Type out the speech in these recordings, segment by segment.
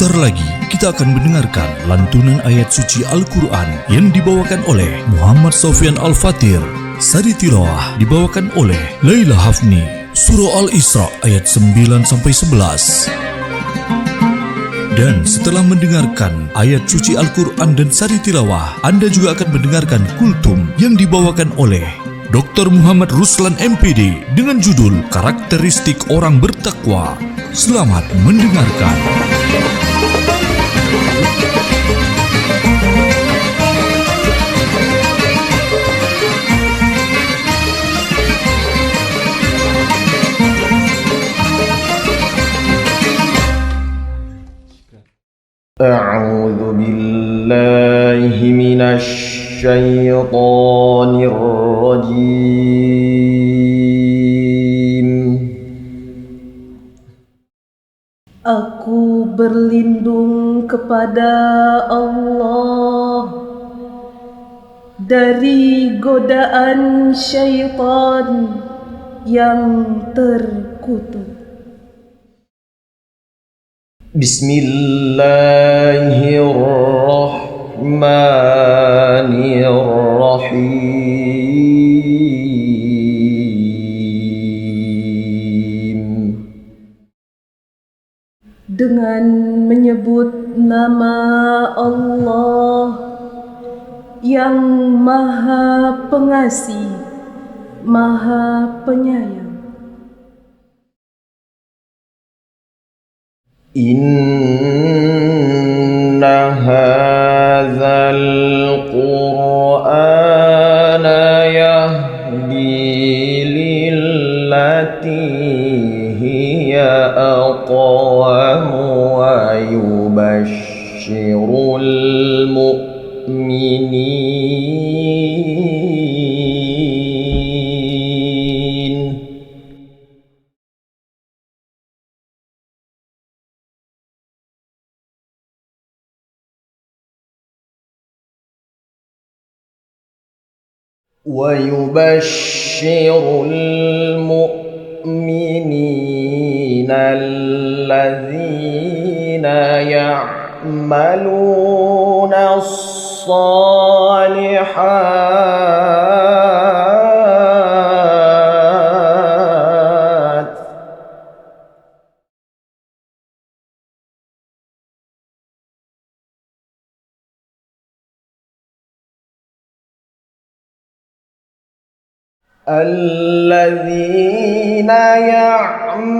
Sebentar lagi kita akan mendengarkan lantunan ayat suci Al-Quran yang dibawakan oleh Muhammad Sofyan Al-Fatir. Sari tilawah dibawakan oleh Laila Hafni. Surah Al-Isra ayat 9-11. Dan setelah mendengarkan ayat suci Al-Quran dan sari tilawah, Anda juga akan mendengarkan kultum yang dibawakan oleh Dr. Muhammad Ruslan MPD dengan judul Karakteristik Orang Bertakwa. Selamat mendengarkan. أعوذ بالله من الشيطان الرجيم. Aku berlindung kepada Allah dari godaan syaitan yang terkutuk. Bismillahirrahmanirrahim. Dengan menyebut nama Allah yang Maha Pengasih, Maha Penyayang. Inna hadzal Qur'ana yahdi lillati hiya aqwam wa yubashshirul mu'minin الذين يعملون الصالحات الذين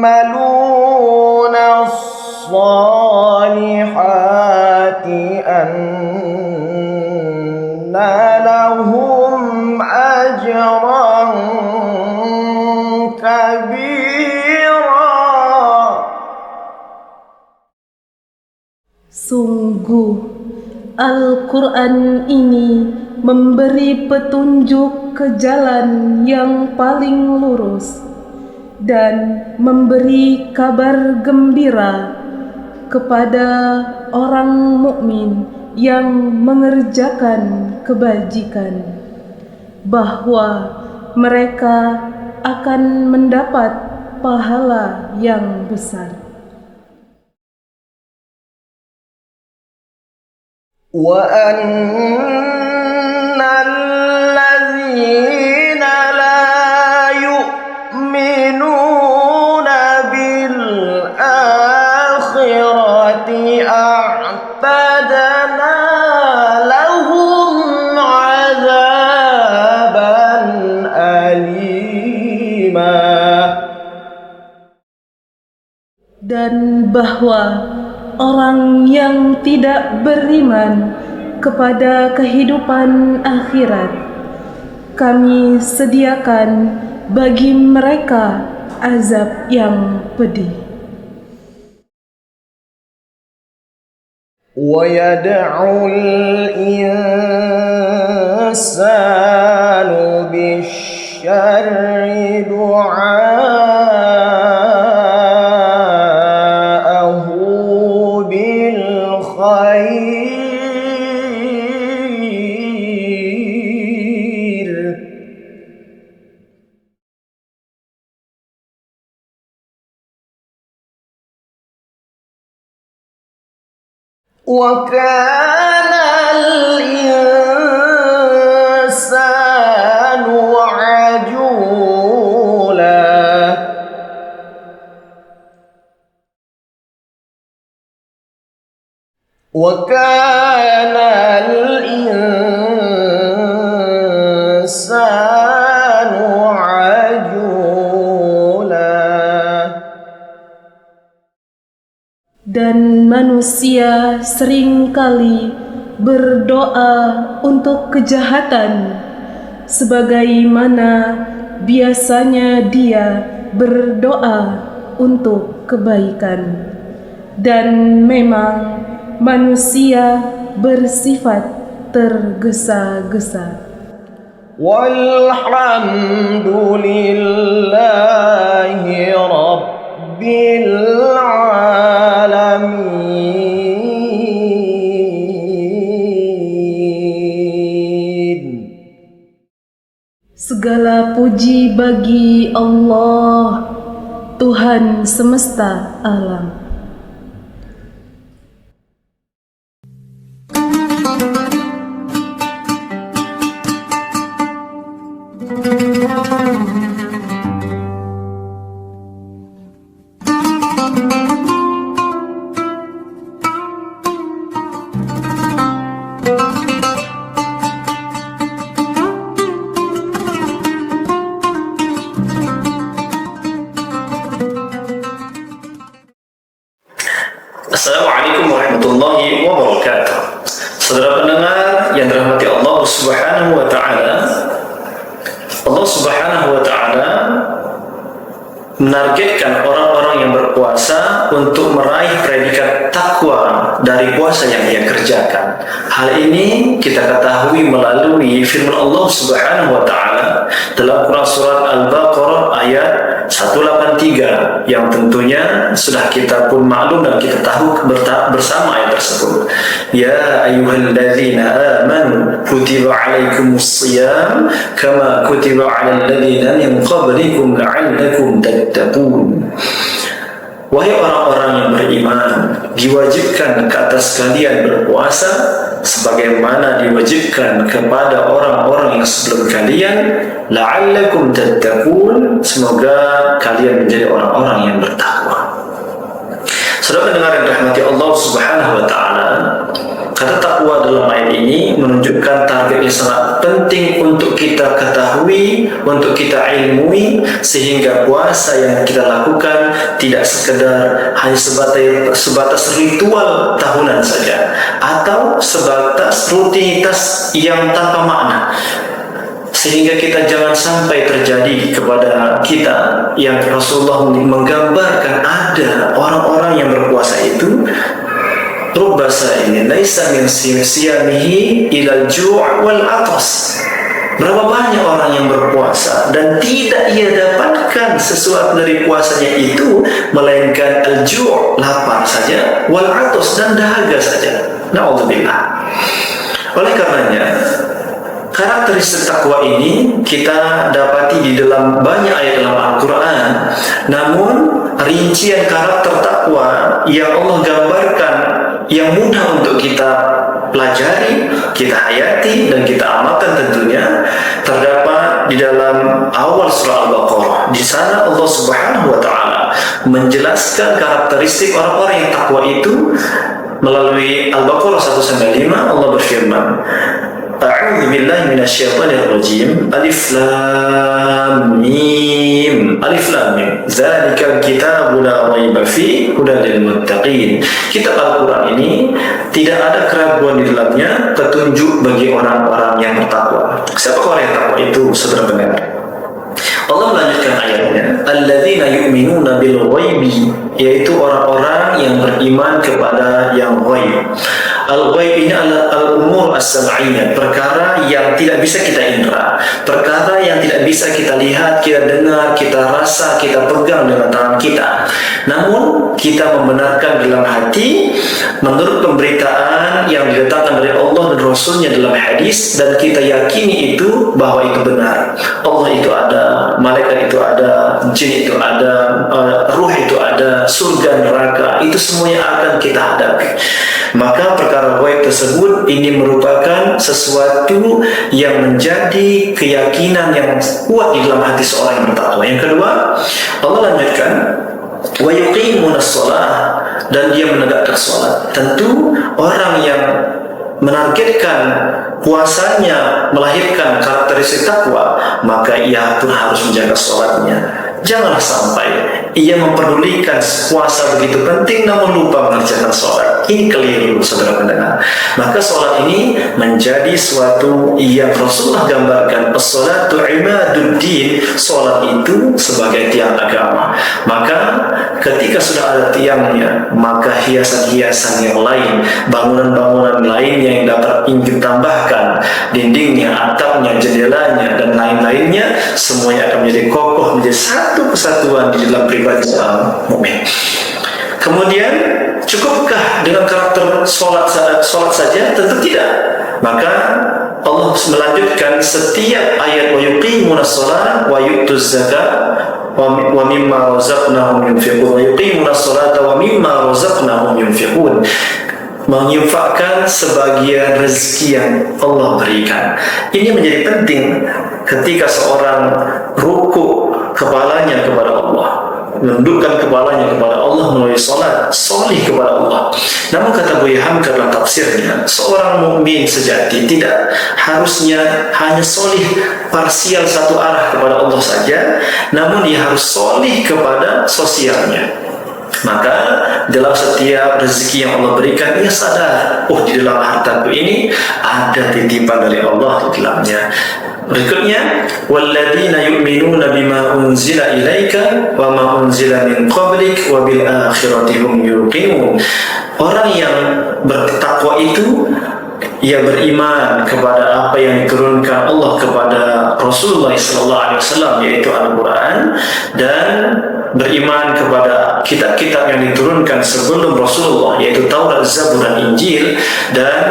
يعملون الصالحات أن لهم أجرا كبيرا. Sungguh Al-Quran ini memberi petunjuk ke jalan yang paling lurus dan memberi kabar gembira kepada orang mukmin yang mengerjakan kebajikan bahwa mereka akan mendapat pahala yang besar. وَأَنَّ الَّذِينَ لَا يُؤْمِنُونَ بِالْآخِرَةِ أَعْتَدْنَا لَهُمْ عَذَابًا أَلِيمًا. Dan bahwa orang yang tidak beriman kepada kehidupan akhirat, kami sediakan bagi mereka azab yang pedih. وَيَدْعُ الْإِنسَانُ بِالشَّرِّ دُعَاءَهُ بِالْخَيْرِ وكان الإنسان عجولا وكان الإنسان عجولا. Dan manusia seringkali berdoa untuk kejahatan, sebagaimana biasanya dia berdoa untuk kebaikan. Dan memang manusia bersifat tergesa-gesa. Walhamdulillahi Rabbil Alamin. Segala puji bagi Allah, Tuhan semesta alam. Assalamualaikum warahmatullahi wabarakatuh. Saudara pendengar yang dirahmati Allah Subhanahu wa taala. Allah Subhanahu wa taala menargetkan orang-orang yang berpuasa untuk meraih predikat takwa dari puasa yang ia kerjakan. Hal ini kita ketahui melalui firman Allah Subhanahu wa taala dalam Quran surat Al-Baqarah ayat 183 yang tentunya sudah kita pun maklum dan kita tahu bersama ayat tersebut. Ya ayyuhalladzina amanu kutiba alaikumus shiyam kama kutiba alal ladzina min qablikum la'allakum tattaqun. Wahai orang-orang yang beriman, diwajibkan ke atas kalian berpuasa sebagaimana diwajibkan kepada orang-orang yang sebelum kalian, la'allakum tattaqun, semoga kalian menjadi orang-orang yang bertakwa. Saudara pendengar yang dirahmati Allah Subhanahu wa taala, kata takwa dalam ayat ini menunjukkan target yang sangat penting untuk kita ketahui, untuk kita ilmui, sehingga puasa yang kita lakukan tidak sekedar hanya sebatas ritual tahunan saja atau sebatas rutinitas yang tanpa makna, sehingga kita jangan sampai terjadi kepada kita yang Rasulullah menggambarkan ada orang-orang yang berpuasa itu rubba sa'imin laisa min siyamihi ilal ju' wal atas. Berapa banyak orang yang berpuasa dan tidak ia dapatkan sesuatu dari puasanya itu melainkan al-ju', lapar saja, wal atas, dan dahaga saja. Na'udzubillah. Oleh karenanya karakteristik takwa ini kita dapati di dalam banyak ayat dalam Al-Quran. Namun rincian karakter takwa yang Allah gambarkan yang mudah untuk kita pelajari, kita hayati, dan kita amalkan tentunya terdapat di dalam awal surah Al-Baqarah. Di sana Allah Subhanahu wa taala menjelaskan karakteristik orang-orang yang takwa itu melalui Al-Baqarah 1-5. Allah berfirman, A'udzu billahi minasyaitonir rajim. Alif lam mim. Alif lam mim. Dzalikal kitabu la raiba fihi hudan lil muttaqin. Kitab Al-Qur'an ini tidak ada keraguan di dalamnya, petunjuk bagi orang-orang yang bertakwa. Siapa orang yang takwa itu, saudara pendengar? Allah melanjutkan ayatnya, alladzina yu'minuna bil ghaibi, yaitu orang-orang yang beriman kepada yang ghaib. Al-ghaib ini adalah al-umur as-sam'iyah, perkara yang tidak bisa kita indra, perkara yang tidak bisa kita lihat, kita dengar, kita rasa, kita pegang dengan tangan kita. Namun kita membenarkan dalam hati menurut pemberitaan yang didatangkan dari Allah dan Rasulnya dalam hadis, dan kita yakini itu bahwa itu benar. Allah itu ada, malaikat itu ada, jin itu ada, ruh itu ada, surga, neraka, itu semuanya akan kita hadapi. Maka perkara gaib tersebut ini merupakan sesuatu yang menjadi keyakinan yang kuat di dalam hati seorang yang bertakwa. Yang kedua, Allah lanjutkan, wa yuqimunas shalah, dan dia menegakkan salat. Tentu orang yang menargetkan puasanya melahirkan karakteristik takwa, maka ia pun harus menjaga salatnya. Janganlah sampai ia memperdulikan puasa begitu penting namun lupa mengerjakan sholat. Ini keliru, saudara pendengar. Maka sholat ini menjadi suatu yang Rasulullah gambarkan, as-sholatu imaduddin, sholat itu sebagai tiang agama. Maka ketika sudah ada tiangnya, maka hiasan-hiasan yang lain, bangunan-bangunan lainnya yang dapat ingin tambahkan, dindingnya, atapnya, jendelanya, dan lain-lainnya, semuanya akan menjadi kokoh, menjadi satu kesatuan di dalam pribadi seorang mukmin. Kemudian, cukupkah dengan karakter sholat saja? Tentu tidak. Maka Allah melanjutkan setiap ayat, wa yuqimunas shalah wa yu'tuz zakat wa mimma razaqnahum yunfiqun, wa yuqimunas shalata wa mimma razaqnahum yunfiqun, menginfakkan sebagian rezeki yang Allah berikan. Ini menjadi penting ketika seorang ruku kepalanya kepada Allah, menundukkan kepalanya kepada Allah melalui salat, sholih kepada Allah. Namun kata Buya Hamka dalam tafsirnya, seorang mukmin sejati tidak harusnya hanya sholih parsial satu arah kepada Allah saja, namun dia harus sholih kepada sosialnya. Maka dalam setiap rezeki yang Allah berikan, ia sadar, oh di dalam hartaku ini ada titipan dari Allah di dalamnya. Berikutnya, walladzina yu'minuna bima unzila ilaika wa ma unzila min qablik wa bil akhirati hum yuqinun. Orang yang bertakwa itu ia beriman kepada apa yang diturunkan Allah kepada Rasulullah SAW, yaitu Al-Quran, dan beriman kepada kitab-kitab yang diturunkan sebelum Rasulullah, yaitu Taurat, Zabur, dan Injil, dan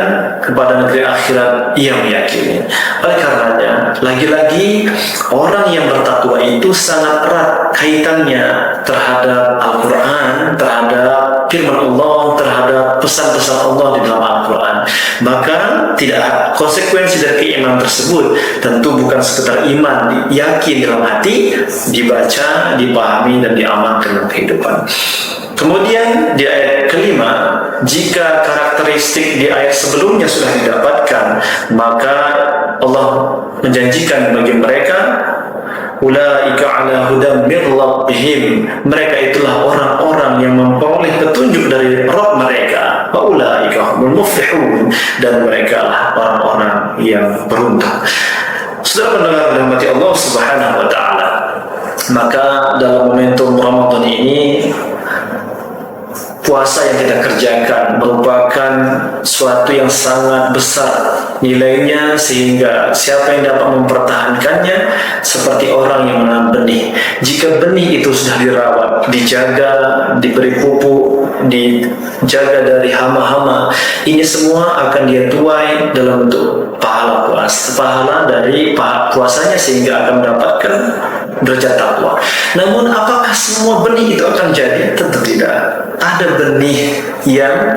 kepada negeri akhirat ia meyakini. Oleh karenanya, lagi-lagi orang yang bertakwa itu sangat erat kaitannya terhadap Al-Quran, terhadap firman Allah, terhadap pesan-pesan Allah di dalam Al-Quran. Maka tidak konsekuensi dari keimanan tersebut tentu bukan sekedar iman, yakin dalam hati, dibaca, dipahami, dan diamalkan dalam kehidupan. Kemudian di ayat kelima, jika karakteristik di ayat sebelumnya sudah didapatkan, maka Allah menjanjikan bagi mereka, ulaika ala hudam min rabbihim, mereka itulah orang-orang yang memperoleh petunjuk dari Rabb mereka, wa ulaika humul muflihun, dan mereka lah orang-orang yang beruntung. Saudara pendengar rahmati Allah Subhanahu wa taala, maka dalam momentum Ramadan ini, puasa yang kita kerjakan merupakan suatu yang sangat besar nilainya, sehingga siapa yang dapat mempertahankannya seperti orang yang menanam benih. Jika benih itu sudah dirawat, dijaga, diberi pupuk, dijaga dari hama-hama, ini semua akan dia tuai dalam bentuk pahala puasa, pahala dari puasanya, sehingga akan mendapatkan derajat takwa. Namun apakah semua benih itu akan jadi? Tentu tidak. Ada benih yang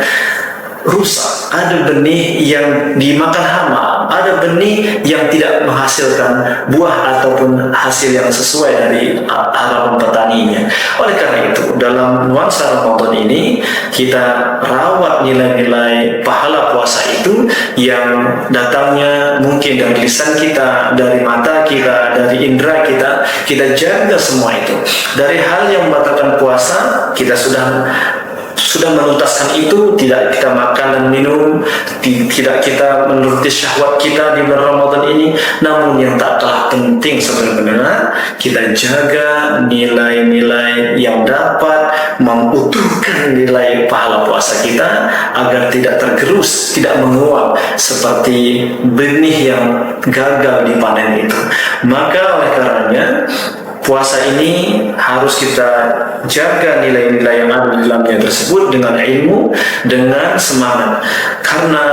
rusak, ada benih yang dimakan hama, ada benih yang tidak menghasilkan buah ataupun hasil yang sesuai dari harapan petaninya. Oleh karena itu, dalam nuansa Ramadan ini, kita rawat nilai-nilai pahala puasa itu yang datangnya mungkin dari lisan kita, dari mata kita, dari indera kita. Kita jaga semua itu. Dari hal yang membatalkan puasa, kita sudah menuntaskan itu, tidak kita makan dan minum, tidak kita menuruti syahwat kita di bulan Ramadan ini. Namun yang tak kalah penting sebenarnya, kita jaga nilai-nilai yang dapat mengutuhkan nilai pahala puasa kita, agar tidak tergerus, tidak menguap seperti benih yang gagal dipanen itu. Maka oleh karenanya, puasa ini harus kita jaga nilai-nilai yang ada di dalamnya tersebut dengan ilmu, dengan semangat. Karena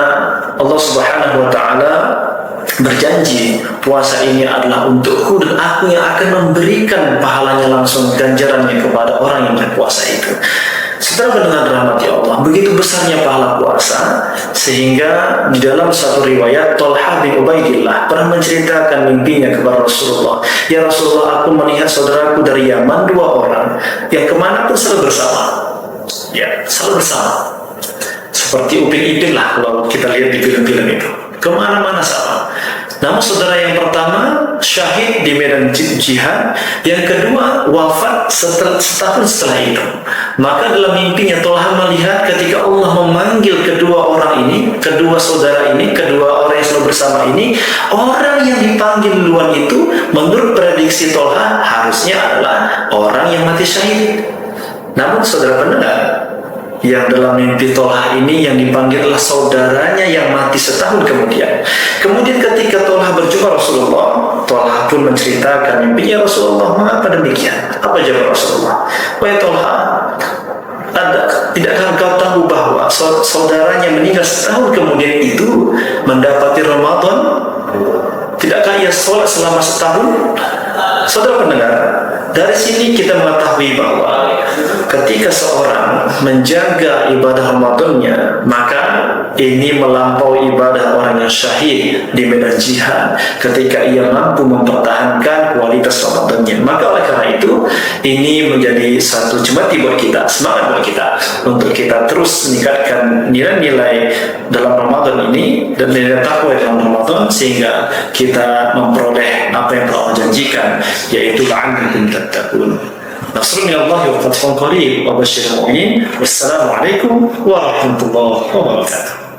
Allah Subhanahu wa taala berjanji, puasa ini adalah untukku dan aku yang akan memberikan pahalanya langsung, ganjarannya kepada orang yang berpuasa itu. Setelah mendengar rahmat Allah, begitu besar besarnya pahala puasa, sehingga di dalam satu riwayat Thalhah bin Ubaidillah pernah menceritakan mimpinya kepada Rasulullah. Ya Rasulullah, aku melihat saudaraku dari Yaman 2 orang yang kemana pun selalu bersama. Ya, selalu bersama. Seperti Upin Ipin lah kalau kita lihat di film-film itu. Kemana-mana sama. Namun saudara yang pertama syahid di medan jihad, yang kedua wafat setahun setelah itu. Maka dalam mimpinya Thalhah melihat ketika Allah memanggil kedua orang ini, kedua saudara ini, kedua orang yang selalu bersama ini, orang yang dipanggil duluan itu menurut prediksi Thalhah harusnya adalah orang yang mati syahid. Namun saudara pendengar, yang dalam mimpi Thalhah ini yang dipanggil adalah saudaranya yang mati setahun kemudian. Kemudian ketika Thalhah berjumpa Rasulullah, Thalhah pun menceritakan mimpinya. Rasulullah, mengapa demikian? Apa jawab Rasulullah? Wahai Thalhah, tidakkah engkau tahu bahwa saudaranya meninggal setahun kemudian itu mendapati Ramadan? Tidakkah ia sholat selama setahun? Saudara pendengar, dari sini kita mengetahui bahwa ketika seorang menjaga ibadah Ramadannya, maka ini melampaui ibadah orang yang syahid di medan jihad ketika ia mampu mempertahankan kualitas Ramadannya. Maka oleh karena itu, ini menjadi satu jemati buat kita, semangat buat kita untuk kita terus meningkatkan nilai-nilai dalam Ramadan ini dan nilai takwa dalam Ramadan, sehingga kita memperoleh apa yang Allah janjikan, yaitu la'allakum tattaqun. Nasrun minallahi wa fathun qarib wa basyiril mu'minin. Wassalamualaikum warahmatullahi wabarakatuh.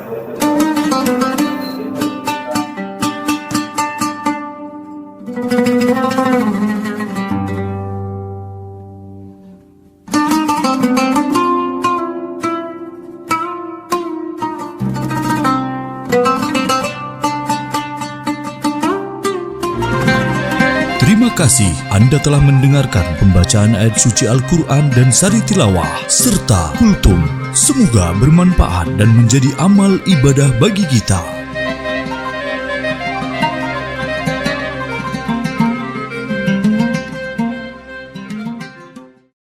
Terima kasih Anda telah mendengarkan pembacaan ayat suci Al-Quran dan sari tilawah serta kultum. Semoga bermanfaat dan menjadi amal ibadah bagi kita.